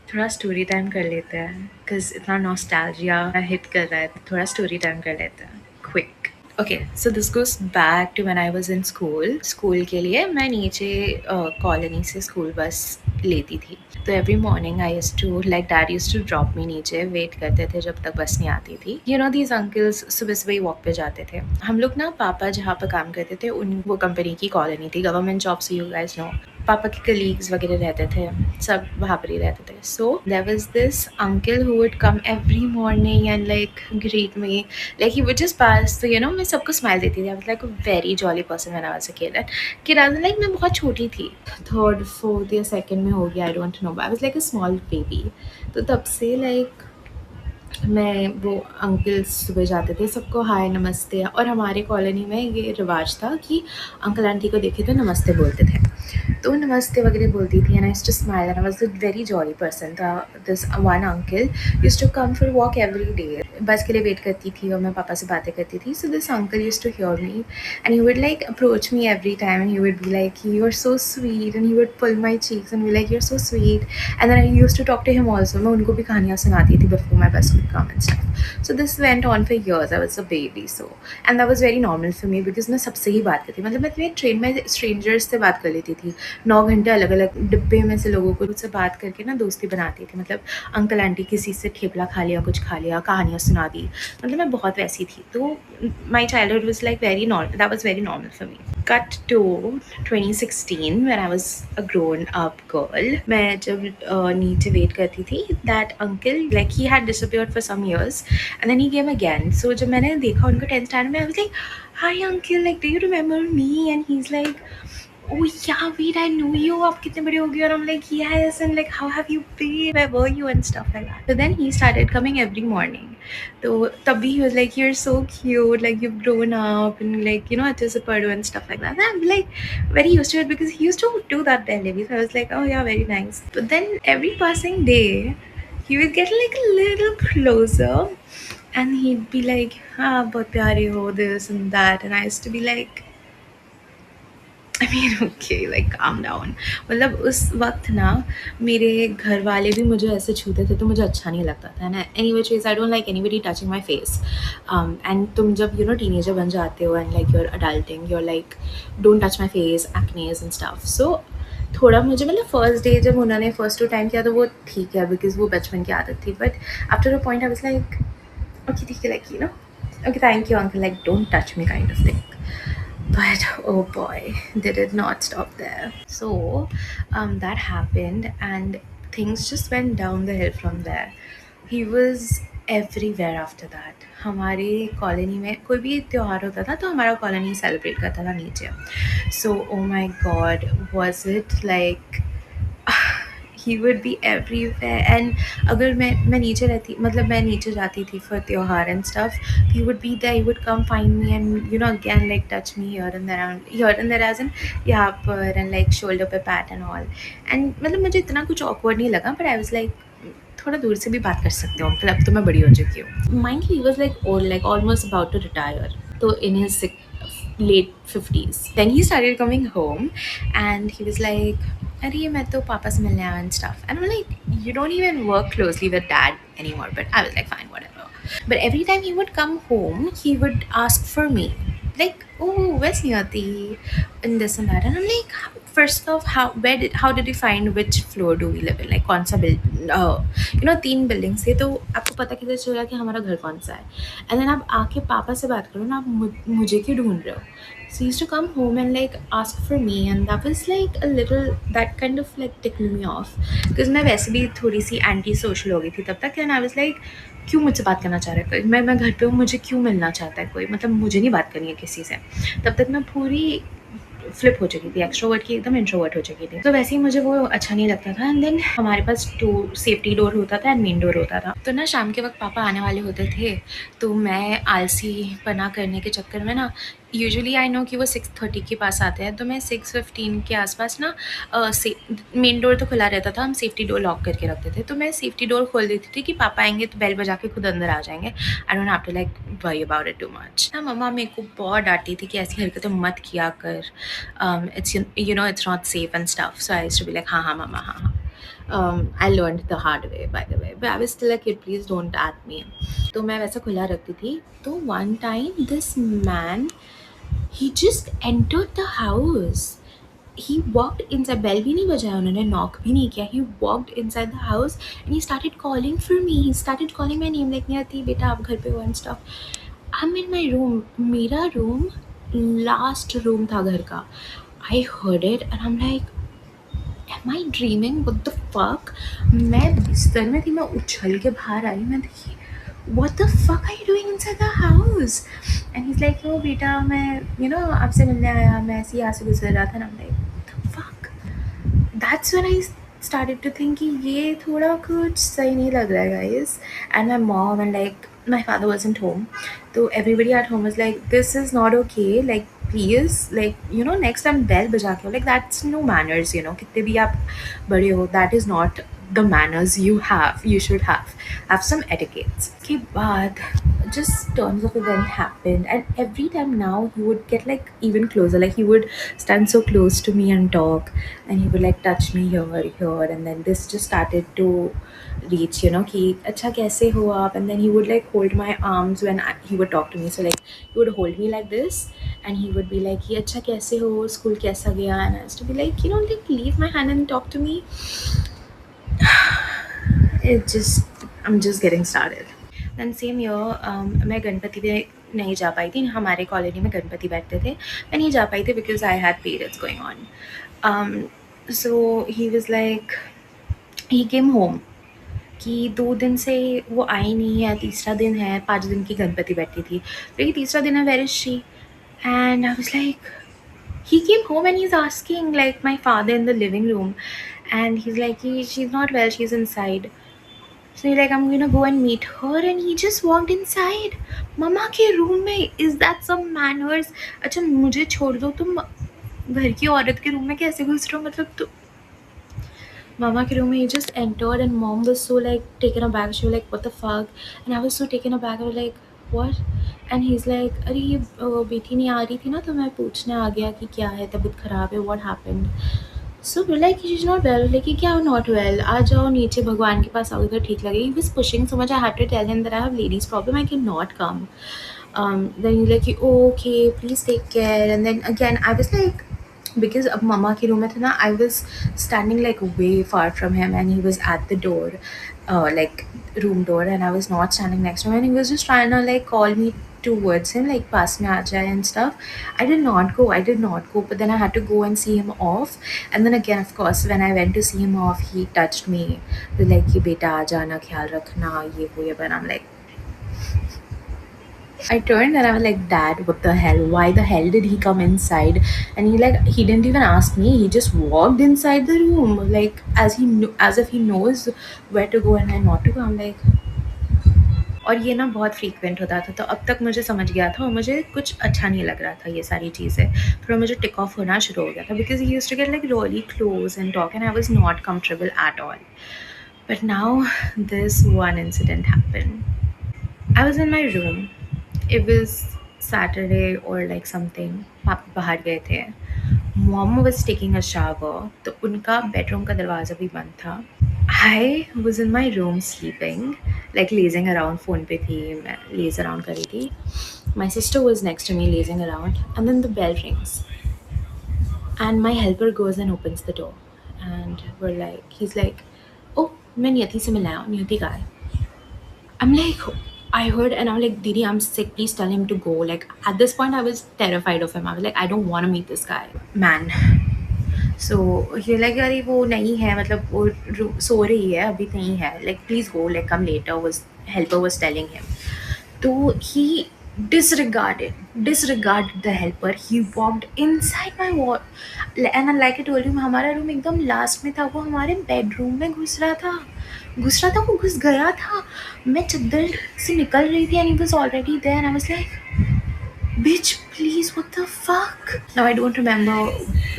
थोड़ा story time कर लेते हैं बिकॉज इतना नॉस्टैल्जिया हिट कर रहा है, थोड़ा स्टोरी टाइम कर लेते हैं quick. Okay, so this goes back to when I was in school. School के लिए मैं नीचे कॉलोनी से स्कूल बस लेती थी। तो every morning I used to like dad used to drop me नीचे, वेट करते थे जब तक बस नहीं आती थी। यू नो दीज अंकल्स सुबह सुबह ही वॉक पे जाते थे। हम लोग ना पापा जहाँ पे काम करते थे उन वो कंपनी की कॉलोनी थी, गवर्नमेंट जॉब से, यू गाइस नो। पापा के कलीग्स वगैरह रहते थे, सब वहाँ पर ही रहते थे। So there was this uncle who would come every morning and like greet me, like he would just pass. तो यू नो मैं सबको स्माइल देती थी। I was like a very jolly person when I was a kid. Like मैं बहुत छोटी थी, third fourth या सेकंड में होगी, आई don't no. I was like a small baby. तो तब से लाइक मैं वो अंकल्स सुबह जाते थे, सबको हाय नमस्ते। और हमारे कॉलोनी में ये रिवाज था कि अंकल आंटी को देखे तो नमस्ते बोलते थे। तो नमस्ते वगैरह बोलती थी and I used to smile and I was a very jolly person. था this one uncle used to come for walk every day. बस के लिए वेट करती थी और मैं पापा से बातें करती थी। So this uncle used to hear me and he would like approach me every time and he would be like you are so sweet and he would pull my cheeks and be like you are so sweet. And then I used to talk to him also. मैं उनको भी कहानियाँ सुनाती थी before my bus would come and stuff. So this went on for years. I was a baby so and that was very normal for me because मैं सबसे ही बात करती, मतलब मैं ट्रेन में स्ट्रेंजर्स से बात कर लेती थी। 9 घंटे अलग अलग डिब्बे में से लोगों को से बात करके ना दोस्ती बनाती थी। मतलब अंकल आंटी किसी से ठेपला खा लिया, कुछ खा लिया, कहानियाँ सुना दी। मतलब मैं बहुत वैसी थी। तो my childhood was like very normal, that was very normal for me. Cut to 2016 when I was a grown up girl. मैं जब नीचे वेट करती थी, that uncle like he had disappeared for some years and then he came again. So जब मैंने देखा उनको 10th standard में, I was like, hi uncle, like do you remember me? And he's like, oh yeah, wait, I know you, आप कितने बड़े हो गए? और I'm like, yes, and like how have you been, where were you and stuff like that. So then he started coming every morning. तो तभी he was like, you're so cute, like you've grown up and like you know अच्छे से पढ़ो and stuff like that. And I'm like very used to it because he used to do that daily. So I was like, oh yeah, very nice. But then every passing day he would get like a little closer and he'd be like, ah, बहुत प्यारे हो, this and that. And I used to be like, I mean okay, like calm down. मतलब उस वक्त ना मेरे घर वाले भी मुझे ऐसे छूते थे तो मुझे अच्छा नहीं लगता था ना। Any which ways I don't like anybody touching my face. And तुम जब यू नो टीनेजर बन जाते हो and like you are adulting, you are like don't touch my face, acnes and stuff. So थोड़ा मुझे मतलब फर्स्ट डे जब उन्होंने फर्स्ट टू टाइम किया तो वो ठीक है बिकॉज वो बचपन की आदत थी। But after a point I was like okay ठीक है, like you know okay, thank you uncle, like don't touch me kind of thing. But oh boy, they did not stop there. So that happened and things just went down the hill from there. He was everywhere after that. हमारे colony में कोई भी त्यौहार होता था तो हमारा colony celebrate करता था नीचे। So oh my god, was it like he would be everywhere. And अगर मैं नीचे रहती, मतलब मैं नीचे जाती थी for त्योहार and stuff, he would be there, he would come find me and you know again like touch me here and there as in यहाँ पर and like shoulder पे pat and all. And मतलब मुझे इतना कुछ awkward नहीं लगा, but I was like थोड़ा दूर से भी बात कर सकते हो मतलब अब तो मैं बड़ी हो चुकी हूँ। Mind he was like old, like almost about to retire, तो in his late 50s. Then he started coming home and he was like, अरे मैं तो पापा से मिलने आया and stuff. And I'm like, you don't even work closely with dad anymore. But I was like, fine, whatever. But every time he would come home, he would ask for me. Like, oh, where's Niyati? And this and that. And I'm like, first off, how did you find which floor do we live in? Like, कौन सा you know, 3 buildings थे तो आपको पता कैसे चला कि हमारा घर कौन सा है? And then आप आके पापा से बात करो ना, आप मुझे क्यों ढूंढ रहे हो? So he used to come home and like ask for me and that was like a little, that kind of like tickled me off because मैं वैसे भी थोड़ी सी एंटी सोशल हो गई थी तब तक। एंड आई वाज लाइक क्यों मुझसे बात करना चाह रहा है कोई, मैं घर पे हूँ, मुझे क्यों मिलना चाहता है कोई, मतलब मुझे नहीं बात करनी है किसी से। तब तक मैं पूरी फ्लिप हो चुकी थी, एक्सट्रोवर्ट की एकदम इंट्रोवर्ट हो चुकी थी। तो वैसे ही मुझे वो अच्छा नहीं लगता था। एंड देन हमारे पास सेफ्टी डोर होता था एंड मेन डोर होता था। तो ना शाम के वक्त पापा आने वाले होते थे तो मैं आलसी पना करने के चक्कर में ना यूजुअली आई नो कि वो 6:30 के पास आते हैं, तो मैं 6:15 के आसपास ना मेन डोर तो खुला रहता था, हम सेफ्टी डोर लॉक करके रखते थे, तो मैं सेफ्टी डोर खोल देती थी कि पापा आएंगे तो बेल बजा के खुद अंदर आ जाएंगे। I don't have to like worry about it too much ना। मम्मा मेरे को बहुत डांटती थी कि ऐसी हरकतें मत किया कर, it's you know it's not safe and stuff, so I used to be like हाँ हाँ मम्मा हाँ हाँ। I learned the hard way, by the way, but I was still a kid, please don't at me. तो मैं वैसा खुला रखती थी। तो one time this man, he just entered the house. He walked inside, bell भी नहीं बजाया उन्होंने, knock भी नहीं किया, he walked inside the house and he started calling for me, he started calling my name like नियति बेटा आप घर पे हो and stuff. I'm in my room, मेरा room last room था घर का. I heard it and I'm like, am I dreaming? What the fuck? मैं बिस्तर में थी, मैं उछल के बाहर आई, मैं देखी what the fuck are you doing inside the house? And he's like, oh बेटा मैं you know आपसे मिलने आया, मैं ऐसे ही यहाँ से गुजर रहा था ना. I'm like, what the fuck? That's when I started to think कि ये थोड़ा कुछ सही नहीं लग रहा है guys. And my mom and like my father wasn't home, so everybody at home was like, this is not okay, like please, like you know next time bell बजा के, like that's no manners, you know कितने भी आप बड़े हो, that is not the manners you should have some etiquettes. के बाद just turns of event happened, and every time now he would get like even closer, like he would stand so close to me and talk, and he would like touch me here, and then this just started to reach, you know कि अच्छा कैसे हो आप, and then he would like hold my arms when he would talk to me, so like he would hold me like this and he would be like कि अच्छा कैसे हो, school कैसा गया, and I used to be like, you know, like leave my hand and talk to me. I'm just getting started. Then same year, मैं गणपति पे नहीं जा पाई थी, हमारे कॉलोनी में गणपति बैठते थे, मैं नहीं जा पाई थी because I had periods going on. So he was like, he came home कि 2 दिन से वो आई नहीं है, तीसरा दिन है, 5 दिन की गणपति बैठी थी, लेकिन तीसरा दिन है, where is she? And I was like, he came home and he's asking like my father in the living room, and he's like she's not well, she's inside. So he's like, I'm gonna go and meet her, and he just walked inside mama के room में. Is that some manners? अच्छा मुझे छोड़ दो, तुम घर की औरत के रूम में कैसे घुस रहे हो, मतलब तो mama ke room, he just entered and mom was so like taken aback. She was like, what the fuck? And I was so taken aback. I was like, what? And he's like, अरे ये बेटी नहीं आ रही थी ना, तो मैं पूछने आ गया कि क्या है, तबीयत खराब है, what happened? So we're like, she's not well. Like क्या not well? आ जाओ नीचे, भगवान के पास आओगे तो ठीक लगेगी. He was pushing so much. I had to tell him that I have ladies problem. I cannot come. Then he's like, oh, okay, please take care. And then again, I was like, because अब मम्मा के room में था ना, I was standing like way far from him and he was at the door, like room door, and I was not standing next to him, and he was just trying to like call me towards him, like pass mein aa jaye and stuff. I did not go, but then I had to go and see him off. And then again, of course, when I went to see him off, he touched me with like कि बेटा आ जाना, ख्याल रखना, ये वो ये. But I'm like, I turned and I was like, Dad, what the hell? Why the hell did he come inside? And he didn't even ask me. He just walked inside the room, like as if he knows where to go and where not to go. I'm like, और ये ना बहुत frequent होता था, तो अब तक मुझे समझ गया था और मुझे कुछ अच्छा नहीं लग रहा था ये सारी चीज़ें. फिर मुझे टिक ऑफ होना शुरू हो गया था because he used to get like really close and talk, and I was not comfortable at all. But now this one incident happened. I was in my room. It was Saturday or like something. पापा बाहर गए थे. Mom was taking a shower, तो उनका bedroom का दरवाज़ा भी बंद था. I was in my room sleeping, like lazing around, phone पे थी, मैं laze around कर रही थी. My sister was next to me lazing around, and then the bell rings, and my helper goes and opens the door, and he's like, oh मैं नियति से मिलने आया हूँ, नियति कहाँ है? I'm like, I heard and I'm like, Didi, I'm sick. Please tell him to go. Like at this point, I was terrified of him. I was like, I don't want to meet this guy, man. So he like, अरे वो नहीं है, मतलब वो सो रही है, अभी नहीं है. Like please go. Like come later. Was helper was telling him. So he disregarded the helper. He walked inside my wall, and like I told you, हमारा रूम एकदम लास्ट में था, वो हमारे बेडरूम में घुस रहा था, वो घुस गया था. मैं चद्दर से निकल रही थी and he was already there, and I was like, Bitch, please, what the fuck? Now I don't remember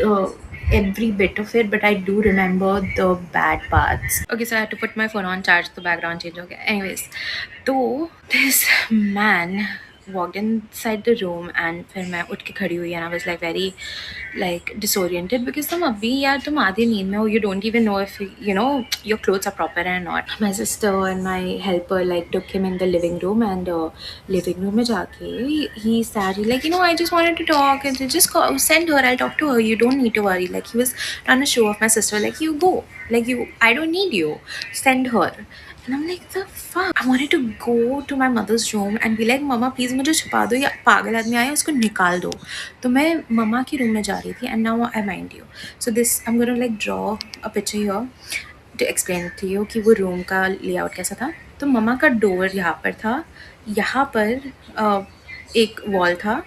uh, every bit of it, but I do remember the bad parts. Okay, so I had to put my phone on charge, the background change. Okay, anyways, so this man walked inside the room and फिर मैं उठ के खड़ी हुई and I was like very like disoriented because तुम अभी यार तुम आधी नींद में हो, you don't even know if you know your clothes are proper or not. My sister and my helper like took him in the living room and living room में जाके he said like I just wanted to talk and just call, send her, I'll talk to her, you don't need to worry. Like he was trying to show off my sister like you go, like you, I don't need you, send her. And I'm like, the fuck? I wanted to go to my mother's room and be like, Mama, please मुझे छुपा दो या पागल आदमी आया उसको निकाल दो. तो मैं मम्मा की रूम में जा रही थी and now I mind you. So this, I'm gonna like draw a picture here to explain it to you कि वो रूम का layout कैसा था. तो मम्मा का डोर यहाँ पर था, यहाँ पर एक वॉल था,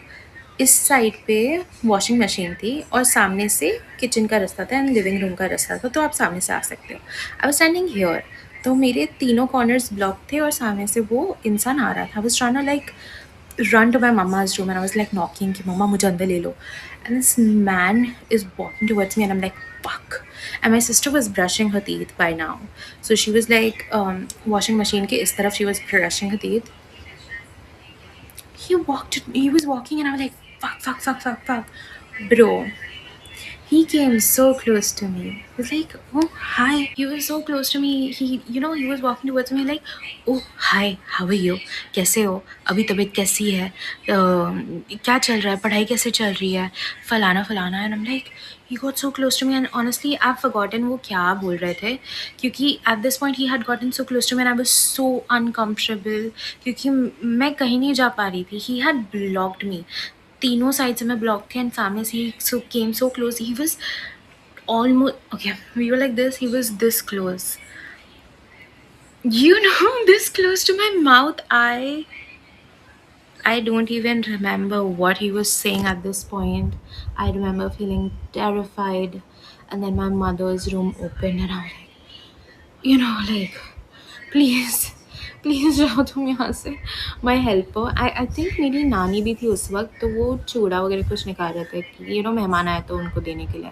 इस साइड पे वॉशिंग मशीन थी और सामने से किचन का रास्ता था एंड लिविंग रूम का रास्ता था, तो आप सामने से आ सकते हो. आई वाज स्टैंडिंग हियर, तो मेरे तीनों कॉर्नर्स ब्लॉक थे और सामने से वो इंसान आ रहा था. I was trying to like run to my mama's room and I was like knocking कि mama मुझे अंदर ले लो. And this man is walking towards me and I'm like fuck. And my sister was brushing her teeth by now, so she was like washing machine के इस तरफ she was brushing her teeth. He was walking and I was like fuck, bro. He came so close to me. He was like, oh, hi. He was so close to me. He was walking towards me like, oh, hi, how are you? कैसे हो? अभी तबीयत कैसी है? क्या चल रहा है? पढ़ाई कैसे चल रही है? फलाना फलाना. And I'm like, he got so close to me and honestly, I've forgotten वो क्या बोल रहे थे. क्योंकि at this point he had gotten so close to me and I was so uncomfortable. क्योंकि मैं कहीं नहीं जा पा रही थी. He had blocked me. तीनों साइड से मैं ब्लॉक थी एंड सामने से ही came so close. He was almost okay, we were like this, he was this close, this close to my mouth. I don't even remember what he was saying at this point. I remember feeling terrified and then my mother's room opened and I was like, like please जाओ तुम यहाँ से. माई helper, I think मेरी नानी भी थी उस वक्त, तो वो चूड़ा वगैरह कुछ निकाल रहे थे कि मेहमान आए तो उनको देने के लिए.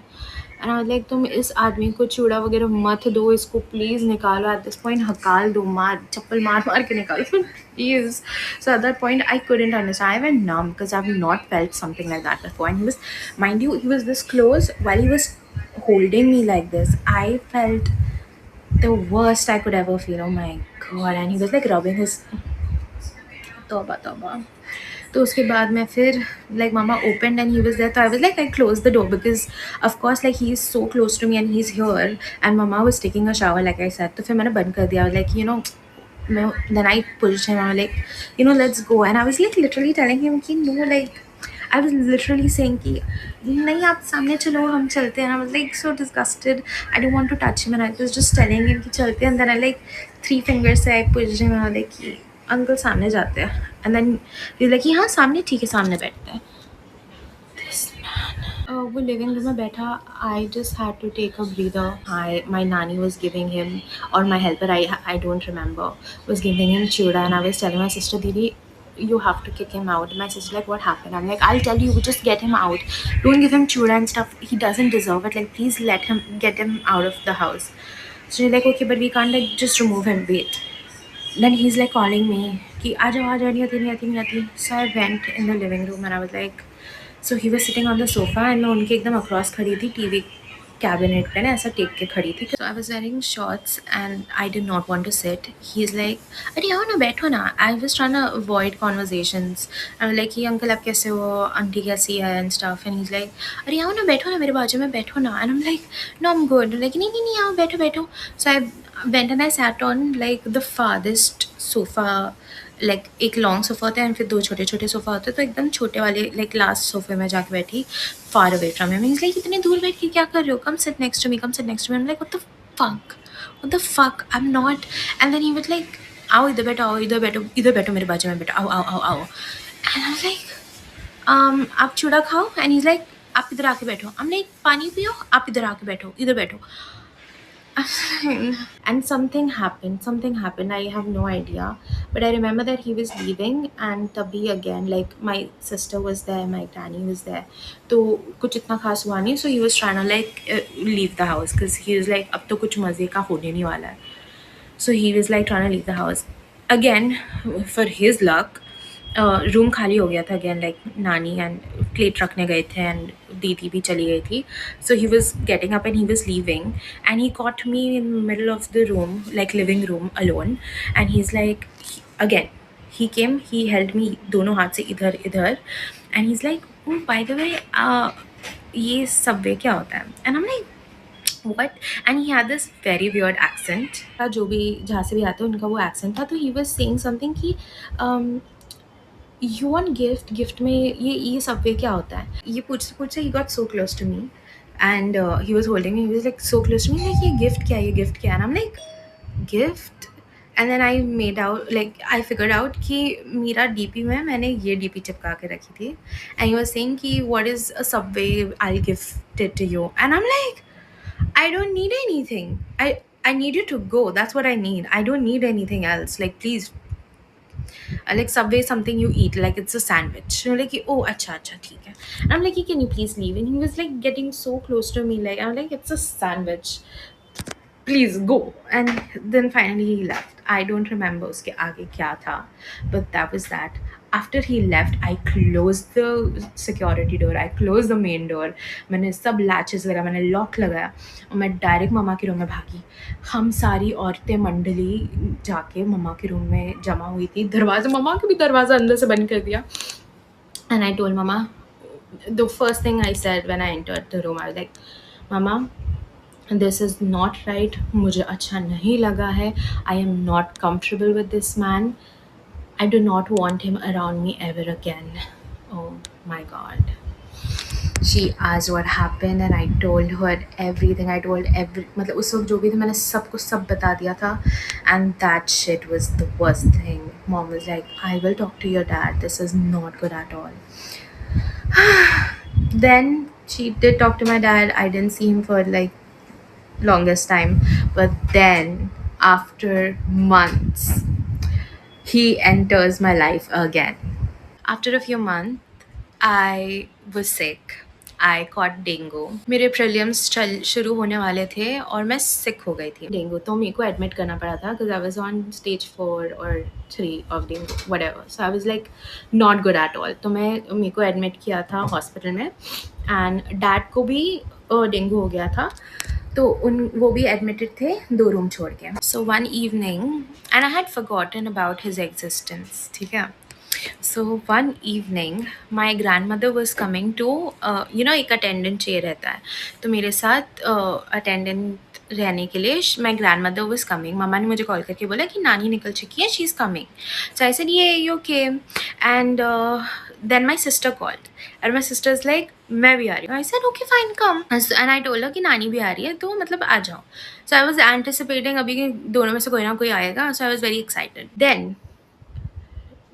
एंड आई लाइक तुम इस आदमी को चूड़ा वगैरह मत दो, इसको प्लीज़ निकालो. एट दिस पॉइंट हकाल दो, मार चप्पल मार मार के निकालो please. So eight that point I couldn't understand. I went numb because I've not felt something like that before. And he was, mind you, he was this close. While he was holding me like this, I felt the worst I could ever feel. Oh my god. And he was like rubbing his तौबा तौबा. तो उसके बाद मैं फिर like mama opened and he was there, so I was like I closed the door because of course like he is so close to me and he's here and mama was taking a shower like I said. तो फिर मैंने बंद कर दिया like then I pushed him. I was like let's go. And I was like literally telling him कि no, like I was literally saying कि नहीं आप सामने चलो हम चलते हैं. And I was like so disgusted. I don't want to touch him and I was just telling him कि चलते हैं. And then I like 3 fingers से I pushed him and I was like कि अंकल सामने जाते हैं. And then he was like कि हाँ सामने ठीक है, सामने बैठते हैं. This man. वो लिविंग रूम में बैठा. I just had to take a breather. My nanny was giving him, or my helper, I don't remember, was giving him chuda and I was telling my sister, Didi, you have to kick him out. My sister like, what happened? I'm like, I'll tell you, just get him out. Don't give him chuda and stuff. He doesn't deserve it. Like, please get him out of the house. So she's like, okay, but we can't like just remove him. Wait. Then he's like calling me कि आ जाओ नहीं आती. So I went in the living room and I was like, so he was sitting on the sofa and मैं उनके एकदम across खड़ी थी, TV cabinet पे ना ऐसा टेक के खड़ी थी. So I was wearing shorts and I did not want to sit. He's like, अरे आओ ना बैठो ना. I was trying to avoid conversations. I was like, uncle आप कैसे हो, आंटी कैसी है and stuff. And he's like, अरे आओ ना बैठो ना मेरे बाजू में बैठो ना. And I'm like, no, I'm good. Like नहीं आओ बैठो. So I went and I sat on like the farthest sofa. Like एक लॉन्ग सोफ़ा होता है एंड फिर 2 छोटे सोफ़ा होते हैं, तो एकदम छोटे वाले लाइक लास्ट सोफ़े में जाके बैठी, far away from him. Means like इतने दूर बैठ के क्या कर रहे हो, come sit next to me. I am like what the fuck I am not. And then he was like आओ इधर बैठो मेरे बाजू में बैठो, आओ. एंड आई वाज लाइक आप चूड़ा खाओ. एंड ही इज़ लाइक आप इधर आके बैठो. आई एम लाइक पानी पियो, आप इधर आके बैठो, इधर बैठो. And something happened, I have no idea, but I remember that he was leaving, and tabhi again, like, my sister was there, my granny was there, तो कुछ इतना खास हुआ नहीं, so he was trying to like leave the house because he was like अब तो कुछ मज़े का होने नहीं वाला है. So he was like trying to leave the house. Again, for his luck, room खाली हो गया था अगेन, लाइक नानी एंड प्लेट रखने गए थे एंड दीदी भी चली गई थी. So he was getting up and he was leaving and he caught me in middle of the room, like living room alone, and he is like again he came, he held me दोनों हाथ से इधर इधर, and he's like, oh by the way, ये Subway क्या होता है? And I'm like, what? And he had this very weird accent. जो भी जहाँ से भी आते हैं उनका वो accent था, तो he was saying something कि you want gift में ये सबवे क्या होता है? ये पूछ पूछ से he got so close to me, and he was holding me, he was like so close to me, like ये gift क्या है, ये gift क्या है? And I'm like, gift? And then I made out, like I figured out कि मेरा DP में मैंने ये DP चिपका के रखी थी, and he was saying कि what is a subway, I'll gift it to you, and I'm like, I don't need anything. I need you to go. That's what I need. I don't need anything else. Like, please. Like, Subway is something you eat. Like, it's a sandwich. You know, like, oh, acha, acha, theek hai. And I'm like, can you please leave? And he was like getting so close to me. Like, I'm like, it's a sandwich. Please go. And then finally he left. I don't remember uske aage kya tha, but that was that. After he left, I closed the security door, I closed the main door, मैंने सब latches लगा, मैंने lock लगाया और मैं direct मम्मा के room में भागी. हम सारी औरतें मंडली जाके मम्मा के रूम में जमा हुई थी, मम्मा का भी दरवाज़ा अंदर से बंद कर दिया. And I told mama, the first thing I said when I entered the room, I was like, mama, this is not right, मुझे अच्छा नहीं लगा है, I am not comfortable with this man, I do not want him around me ever again. Oh my god. She asked what happened and I told her everything. I told मतलब उस वक्त जो भी था मैंने सबको सब बता दिया था, and that shit was the worst thing. Mom was like, I will talk to your dad, this is not good at all. Then she did talk to my dad. I didn't see him for like longest time, but then after months he enters my life again. After a few months I was sick. I caught dengue. मेरे prelims शुरू होने वाले थे और मैं सिक हो गई थी डेंगू, तो मेरे को एडमिट करना पड़ा था because I was on stage 4 और 3 of dengue whatever. So I was like not good at all. तो मेरे को एडमिट किया था हॉस्पिटल में, एंड डैड को भी डेंगू हो गया था, तो वो भी एडमिटेड थे 2 रूम छोड़ के. So one evening, and I had forgotten about his existence, ठीक है. So one evening my grandmother was coming to एक अटेंडेंट चाहिए रहता है, तो मेरे साथ अटेंडेंट रहने के लिए my grandmother was coming. मम्मा ने मुझे कॉल करके बोला कि नानी निकल चुकी है, she is coming. So I said yeah you came, and then my sister called and my sister is like मैं भी आ रही हूँ. I said okay fine come, and I told her कि नानी भी आ रही है, तो मतलब आ जाओ. सो आई वॉज एंटिसिपेटिंग अभी दोनों में से कोई ना कोई आएगा. So I was very excited. Then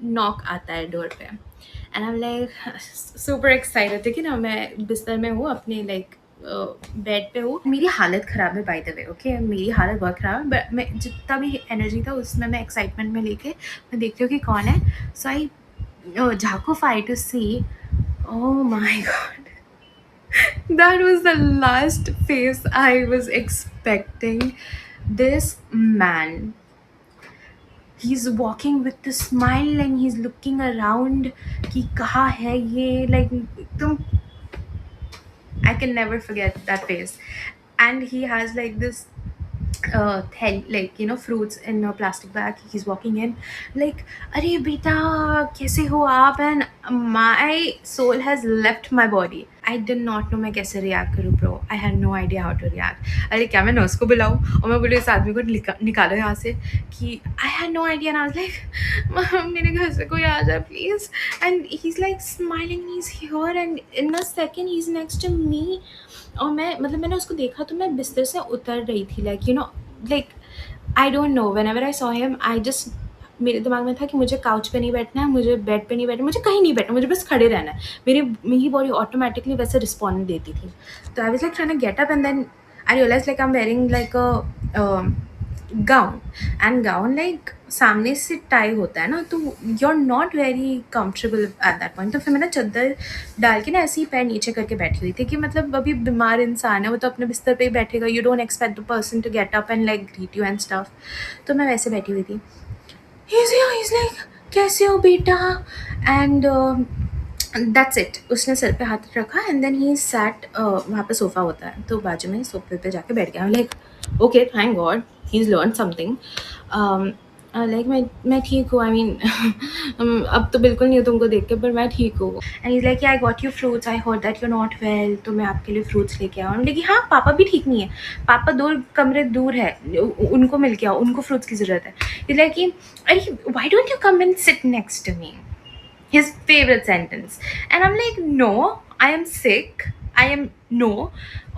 knock आता है डोर पे, and I am like super excited थी कि ना मैं बिस्तर में हूँ अपने लाइक बेड पे हूँ. मेरी हालत ख़राब है बाय द वे, ओके, मेरी हालत बहुत ख़राब है, बट मैं जितना भी एनर्जी था उसमें मैं एक्साइटमेंट में लेके मैं देखती हूँ कि कौन है. सो आई झाको फाई to see. Oh my god, that was the last face I was expecting. This man, he's walking with a smile and he's looking around कि कहाँ है ये, like एकदम I can never forget that face. And he has like this fruits in a plastic bag. He's walking in like, अरे बेटा कैसे हो आप? And my soul has left my body. I did not know मैं कैसे react करूँ bro. I had no idea how to react. अरे क्या मैं नर्स को बुलाऊँ और मैं बोले इस आदमी को निकालो यहाँ से कि I had no idea. And I was like मेरे घर से कोई आ जाए please. And he's like smiling, he's here, and in a second he's next to me. और मैंने उसको देखा तो मैं बिस्तर से उतर रही थी, like I don't no, whenever I saw him I just, मेरे दिमाग में था कि मुझे काउच पे नहीं बैठना है, मुझे बेड पे नहीं बैठना, मुझे कहीं नहीं बैठना, मुझे बस खड़े रहना है. मेरी बॉडी ऑटोमेटिकली वैसे रिस्पॉन्ड देती थी. तो I was like trying to get up, and then I realized like I'm wearing like a gown, and gown like सामने से टाई होता है ना, तो you are not very comfortable at that point. तो फिर मैं ना चादर डाल के ना ऐसे ही पैर नीचे करके बैठी हुई थी कि मतलब अभी बीमार इंसान है वो, तो अपने बिस्तर पे ही बैठेगा, you don't expect the person to get up and like greet you and stuff. तो मैं वैसे बैठी हुई थी। He's like, कैसे हो बेटा, एंड दैट्स इट। उसने सर पे हाथ रखा एंड देन ही सैट, वहाँ पे सोफ़ा होता है तो बाजू में सोफे पे जाके बैठ गया। Like okay, thank God he is learn something. Like मैं ठीक हूँ, आई मीन अब तो बिल्कुल नहीं हूँ तुमको देख के, पर मैं ठीक हूँ। And is like I got you fruits, I heard that you not well, तो मैं आपके लिए फ्रूट्स लेके आऊँ। लेकिन हाँ, पापा भी ठीक नहीं है, पापा 2 कमरे दूर है, उनको मिल के आओ, उनको फ्रूट्स की ज़रूरत है। इज़ लाइक कि अरे why don't you come and sit next to me, his favorite sentence. And I'm like, no, I am sick, I am no।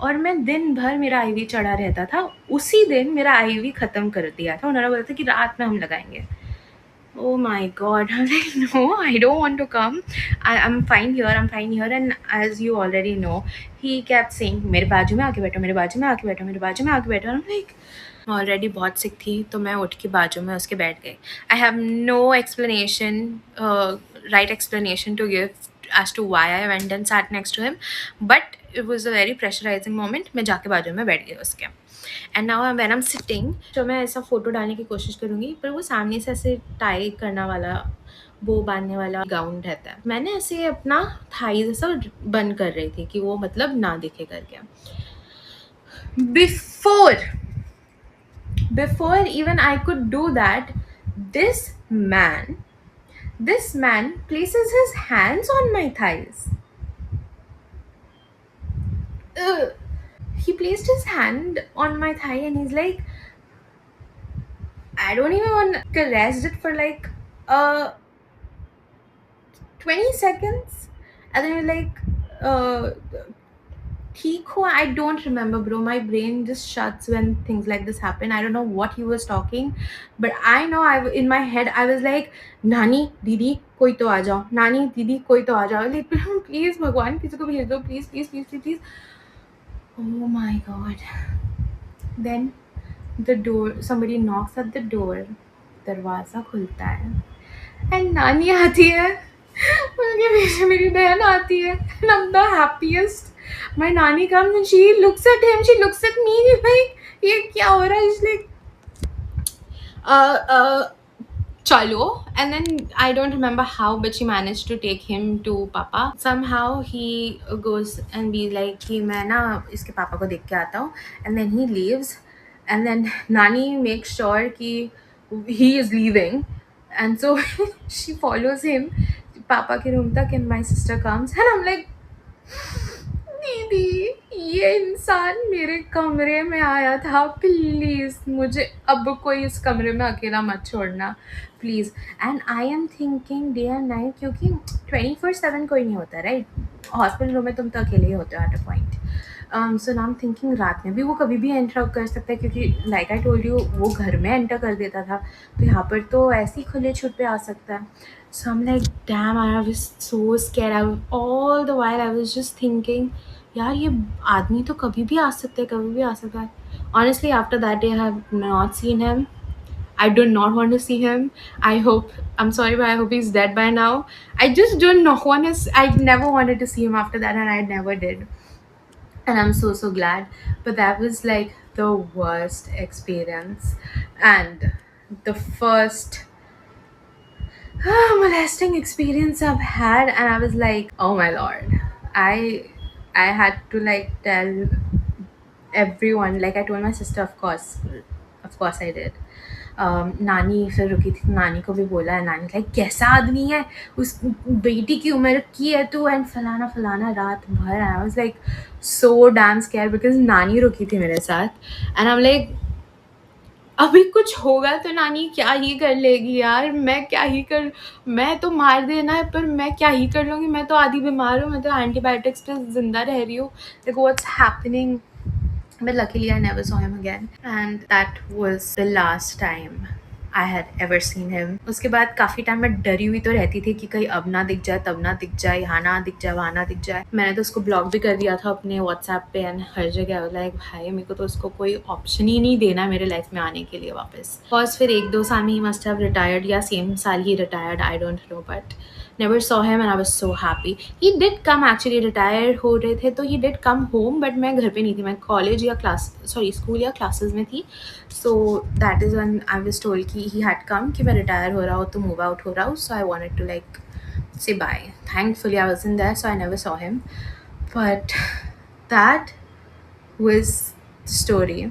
और मैं दिन भर मेरा आईवी चढ़ा रहता था, उसी दिन मेरा आईवी ख़त्म कर दिया था, उन्होंने बोला था कि रात में हम लगाएंगे। Oh my god, I'm like, no, I don't want to come, I'm fine here, I'm fine here। And as you already know, he kept saying मेरे बाजू में आके बैठो, मेरे बाजू में आके बैठो, मेरे बाजू में आके बैठो। I'm like, ऑलरेडी बहुत सिक थी, तो मैं उठ के बाजू में उसके बैठ गई। I have no explanation, right explanation to give as to why I went and sat next to him, but it was a very pressurizing moment. मैं जाके बाजू में बैठ गई उसके। And now when I am sitting, तो मैं ऐसा फ़ोटो डालने की कोशिश करूँगी, पर वो सामने से ऐसे टाई करना वाला, बो बांधने वाला गाउन रहता है। मैंने ऐसे अपना थाईज ऐसा बंद कर रही थी कि वो मतलब ना दिखे करके। Before even I could do that, this man places his hands on my thighs. Ugh. He placed his hand on my thigh and he's like, I don't even want to caress it for like 20 seconds, and then you're like, ठीक हो, I don't remember, bro. My brain just shuts when things like this happen. I don't know what he was talking, but I know in my head I was like, नानी दीदी कोई तो आ जाओ, नानी दीदी कोई तो आ जाओ, like please भगवान किसी को भेज दो, please please please please please। Oh my god। Then the door, somebody knocks at the door, दरवाज़ा खुलता है एंड नानी आती है, उनके पीछे मेरी बहन आती है, and I'm the happiest। My nanny comes and she looks at him, she looks at me like, ये क्या हो रहा है? She's like, chalo। And then I don't remember how, but she managed to take him to papa somehow। He goes and be like कि मैं ना इसके पापा को देख के आता हूँ, and then he leaves, and then nani makes sure कि he is leaving, and so she follows him पापा के रूम तक, and my sister comes and I'm like, दीदी ये इंसान मेरे कमरे में आया था, प्लीज़ मुझे अब कोई इस कमरे में अकेला मत छोड़ना please. And I am thinking day and night, क्योंकि 24/7 कोई नहीं होता, राइट? हॉस्पिटल रूम में तुम तो अकेले ही होते हो at a point. So now I am thinking रात में भी वो कभी भी एंटर कर सकता है, क्योंकि लाइक आई टोल्ड यू वो घर में एंटर कर देता था, तो यहाँ पर तो ऐसे ही खुले छूट पे आ सकता है। So I'm like, damn, I was so scared. All the while I was just thinking, यार ये आदमी तो कभी भी आ सकता है, कभी भी आ सकता है। Honestly, after that day, I have not seen him. I do not want to see him. I hope, I'm sorry, but I hope he's dead by now. I just don't know. I never wanted to see him after that, and I never did. And I'm so, so glad. But that was like the worst experience. And the first molesting experience I've had, and I was like, oh my lord, I had to like tell everyone, like I told my sister, of course I did। नानी फिर रुकी थी, नानी को भी बोला है, नानी लाइक कैसा आदमी है, उस बेटी की उम्र की है तू, एंड फलाना फलाना रात भर। आई was like so damn scared because नानी रुकी थी मेरे साथ, एंड आई एम लाइक अभी कुछ होगा तो नानी क्या ही कर लेगी यार, मैं तो मार देना है, पर मैं क्या ही कर लूँगी, मैं तो आधी बीमार हूँ, मैं तो एंटीबायोटिक्स पे ज़िंदा रह रही हूँ, like what's happening. But luckily I never saw him again, and that was the last time I had ever seen him. उसके बाद काफ़ी टाइम मैं डरी हुई तो रहती थी कि कहीं अब ना दिख जाए, तब ना दिख जाए, यहाँ ना दिख जाए, वहाँ ना दिख जाए। मैंने तो उसको ब्लॉक भी कर दिया था अपने व्हाट्सएप पे एंड हर जगह। लाइक भाई मेरे को तो उसको कोई ऑप्शन ही नहीं देना मेरे लाइफ में आने के लिए वापस। बस फिर 1-2 साल में ही मस्ट हैव रिटायर्ड या सेम साल ही retired, I don't know, but never saw him and I was so happy. He did come actually, retire हो रहे थे तो he did come home, but मैं घर पे नहीं थी, मैं कॉलेज या क्लास सॉरी स्कूल या क्लासेस में थी. So that is when I was told कि he had come कि मैं retire हो रहा हूँ तो move out हो रहा हूँ. So I wanted to like say bye. Thankfully I wasn't there, so I never saw him. But that was the story.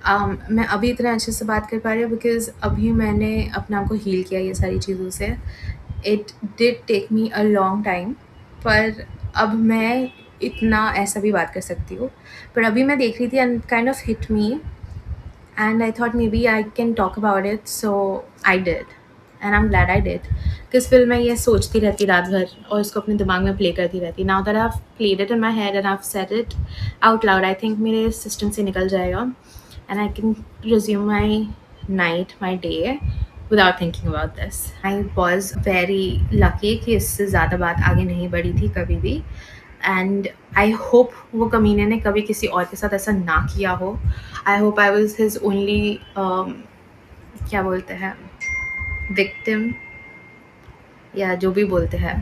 मैं अभी इतने अच्छे से बात कर पा रही हूँ बिकॉज़ अभी मैंने अपने आप को हील किया ये सारी चीज़ों से. It did take me a long time, पर अब मैं इतना ऐसा भी बात कर सकती हूँ. पर अभी मैं देख रही थी and kind of hit me and I thought maybe I can talk about it, so I did and I am glad I did. Because फिर मैं ये सोचती रहती रात भर और इसको अपने दिमाग में प्ले करती रहती. Now that I have played it in my head and I have said it out loud, I think मेरे सिस्टम से निकल जाएगा and I can resume my night, my day without thinking about this. I was very lucky कि इससे ज़्यादा बात आगे नहीं बढ़ी थी कभी भी, and I hope वो कमीने ने कभी किसी और के साथ ऐसा ना किया हो. I hope I was his only क्या बोलते हैं victim या जो भी बोलते हैं.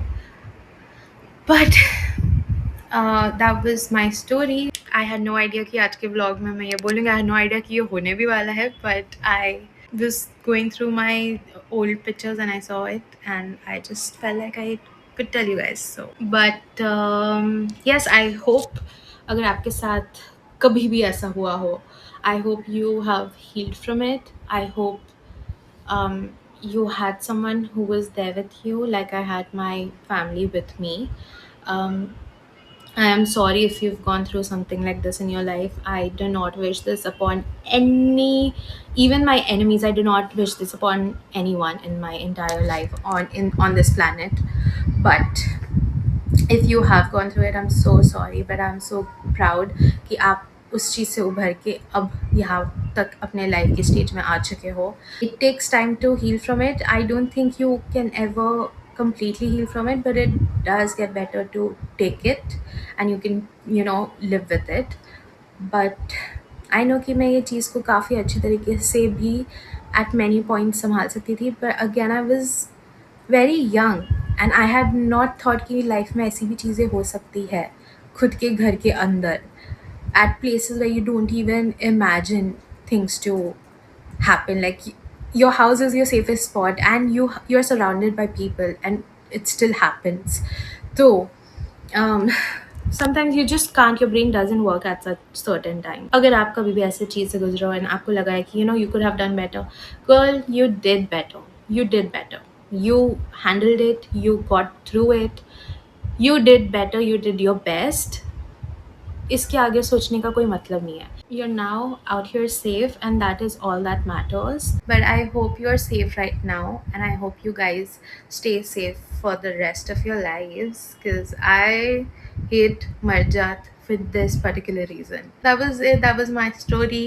But that was my story. I had no idea कि आज के vlog में मैं ये बोलूँगी. I had no idea कि ये होने भी वाला है, but I was going through my old pictures and I saw it and I just felt like I could tell you guys. So, but yes, I hope अगर आपके साथ कभी भी ऐसा हुआ हो, I hope you have healed from it. I hope you had someone who was there with you like I had my family with me. I am sorry if you've gone through something like this in your life. I do not wish this upon any, even my enemies. I do not wish this upon anyone in my entire life on this planet. But if you have gone through it, I'm so sorry, but I'm so proud कि आप उस चीज़ से उभर के अब यहाँ तक अपने लाइफ के स्टेज में आ चुके हो. It takes time to heal from it. I don't think you can ever completely heal from it, but it does get better to take it and you can, you know, live with it. But I know कि मैं ये चीज़ को काफ़ी अच्छे तरीके से भी at many points संभाल सकती थी, but again I was very young and I had not thought कि लाइफ में ऐसी भी चीज़ें हो सकती है खुद के घर के अंदर, at places where you don't even imagine things to happen. Like your house is your safest spot and you're surrounded by people and it still happens. So sometimes you just can't, your brain doesn't work at such certain time. अगर आप कभी भी ऐसे चीज़ से गुजरे हो and आपको लगा है कि you know you could have done better, girl, you did better. You did better. You handled it. You got through it. You did better. You did your best. इसके आगे सोचने का कोई मतलब नहीं है. You're now out here safe and that is all that matters. But I hope you're safe right now and I hope you guys stay safe for the rest of your lives because I hate Marjat for this particular reason. That was it. That was my story.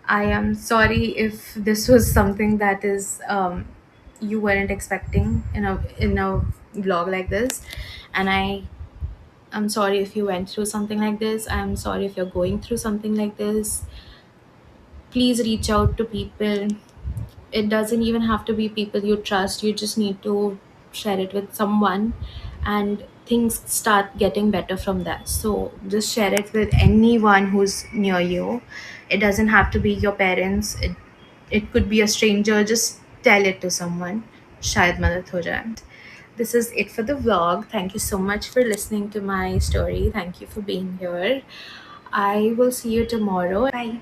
I am sorry if this was something that is you weren't expecting in a vlog like this, and I'm sorry if you went through something like this. I'm sorry if you're going through something like this. Please reach out to people. It doesn't even have to be people you trust. You just need to share it with someone and things start getting better from that. So just share it with anyone who's near you. It doesn't have to be your parents. It could be a stranger. Just tell it to someone. शायद मदद हो जाए. This is it for the vlog. Thank you so much for listening to my story. Thank you for being here. I will see you tomorrow. Bye.